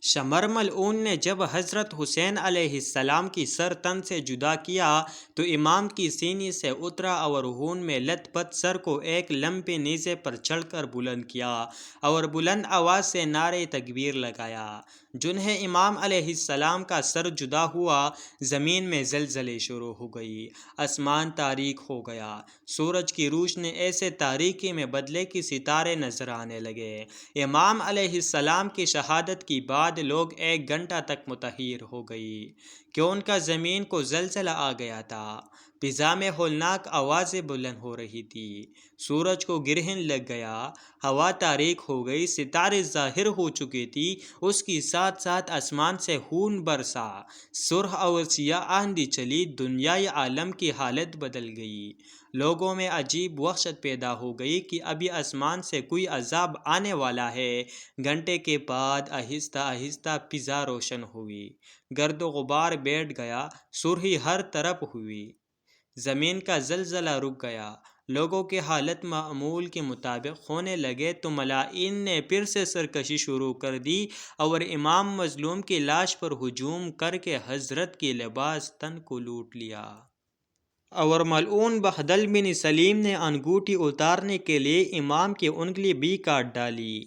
شمر ملعون نے جب حضرت حسین علیہ السلام کی سر تن سے جدا کیا تو امام کی سینی سے اترا اور خون میں لت پت سر کو ایک لمبے نیزے پر چڑھ کر بلند کیا اور بلند آواز سے نعرہ تکبیر لگایا۔ جنہیں امام علیہ السلام کا سر جدا ہوا، زمین میں زلزلے شروع ہو گئی، آسمان تاریک ہو گیا، سورج کی روشنی ایسے تاریکی میں بدلے کہ ستارے نظر آنے لگے۔ امام علیہ السلام کی شہادت کی بعد لوگ 1 گھنٹہ تک متحیر ہو گئی کہ ان کا زمین کو زلزلہ آ گیا تھا۔ فضا میں ہولناک آوازیں بلند ہو رہی تھی، سورج کو گرہن لگ گیا، ہوا تاریک ہو گئی، ستارے ظاہر ہو چکے تھی، اس کی ساتھ ساتھ آسمان سے خون برسا، سرخ اور سیاہ آندھی چلی، دنیائے عالم کی حالت بدل گئی۔ لوگوں میں عجیب وحشت پیدا ہو گئی کہ ابھی آسمان سے کوئی عذاب آنے والا ہے۔ گھنٹے کے بعد آہستہ آہستہ فضا روشن ہوئی، گرد و غبار بیٹھ گیا، سرخی ہر طرف ہوئی، زمین کا زلزلہ رک گیا، لوگوں کی حالت معمول کے مطابق ہونے لگے تو ملائین نے پھر سے سرکشی شروع کر دی اور امام مظلوم کی لاش پر ہجوم کر کے حضرت کی لباس تن کو لوٹ لیا۔ اور ملعون بہدل بن سلیم نے انگوٹھی اتارنے کے لیے امام کی انگلی بھی کاٹ ڈالی۔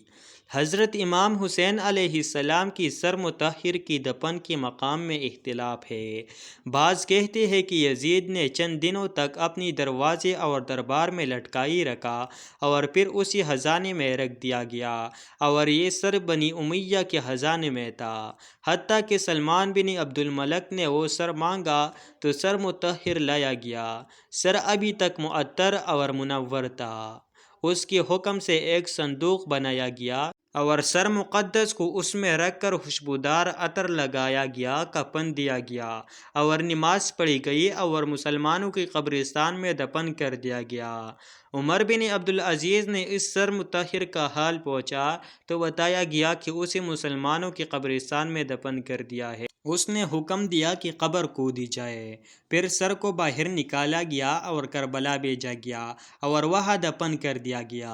حضرت امام حسین علیہ السلام کی سر مطہر کی دفن کے مقام میں اختلاف ہے۔ بعض کہتے ہیں کہ یزید نے چند دنوں تک اپنی دروازے اور دربار میں لٹکائی رکھا اور پھر اسی خزانے میں رکھ دیا گیا اور یہ سر بنی امیہ کے خزانے میں تھا، حتیٰ کہ سلمان بن عبد الملک نے وہ سر مانگا تو سر مطہر لایا گیا۔ سر ابھی تک معطر اور منور تھا، اس کے حکم سے ایک صندوق بنایا گیا اور سر مقدس کو اس میں رکھ کر خوشبودار عطر لگایا گیا، کفن دیا گیا اور نماز پڑھی گئی اور مسلمانوں کی قبرستان میں دفن کر دیا گیا۔ عمر بن عبدالعزیز نے اس سر مطہر کا حال پوچھا تو بتایا گیا کہ اسے مسلمانوں کی قبرستان میں دفن کر دیا ہے۔ اس نے حکم دیا کہ قبر کھودی جائے، پھر سر کو باہر نکالا گیا اور کربلا بھیجا گیا اور وہاں دفن کر دیا گیا۔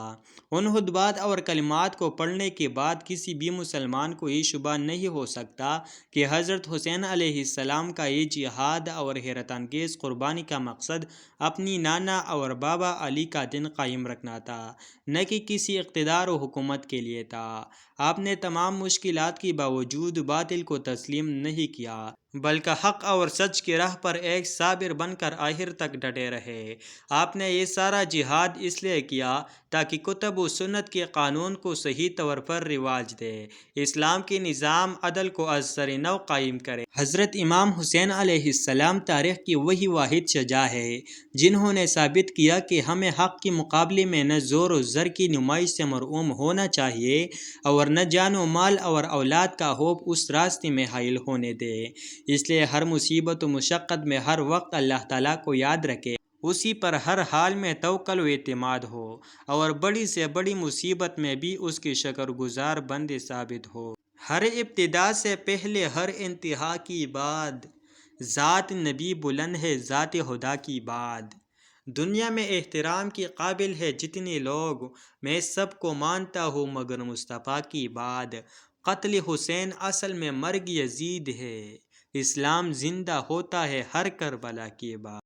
ان خطبات اور کلمات کو پڑھنے کے بعد کسی بھی مسلمان کو یہ شبہ نہیں ہو سکتا کہ حضرت حسین علیہ السلام کا یہ جہاد اور حیرت انگیز قربانی کا مقصد اپنی نانا اور بابا علی کا دین قائم رکھنا تھا، نہ کہ کسی اقتدار و حکومت کے لیے تھا۔ آپ نے تمام مشکلات کے باوجود باطل کو تسلیم نہیں کیا، بلکہ حق اور سچ کی راہ پر ایک صابر بن کر آخر تک ڈٹے رہے۔ آپ نے یہ سارا جہاد اس لیے کیا تاکہ کتب و سنت کے قانون کو صحیح طور پر رواج دے، اسلام کے نظام عدل کو از سر نو قائم کرے۔ حضرت امام حسین علیہ السلام تاریخ کی وہی واحد شجاع ہے جنہوں نے ثابت کیا کہ ہمیں حق کے مقابلے میں نہ زور و زر کی نمائش سے مرعوب ہونا چاہیے اور نہ جان و مال اور اولاد کا خوف اس راستے میں حائل ہونے دے۔ اس لیے ہر مصیبت و مشقت میں ہر وقت اللہ تعالیٰ کو یاد رکھے، اسی پر ہر حال میں توکل و اعتماد ہو اور بڑی سے بڑی مصیبت میں بھی اس کی شکر گزار بندے ثابت ہو۔ ہر ابتدا سے پہلے ہر انتہا کی بعد ذات نبی بلند ہے، ذات خدا کی بعد دنیا میں احترام کے قابل ہے جتنے لوگ، میں سب کو مانتا ہوں مگر مصطفیٰ کی بعد قتل حسین اصل میں مرگ یزید ہے، اسلام زندہ ہوتا ہے ہر کربلا کے بعد۔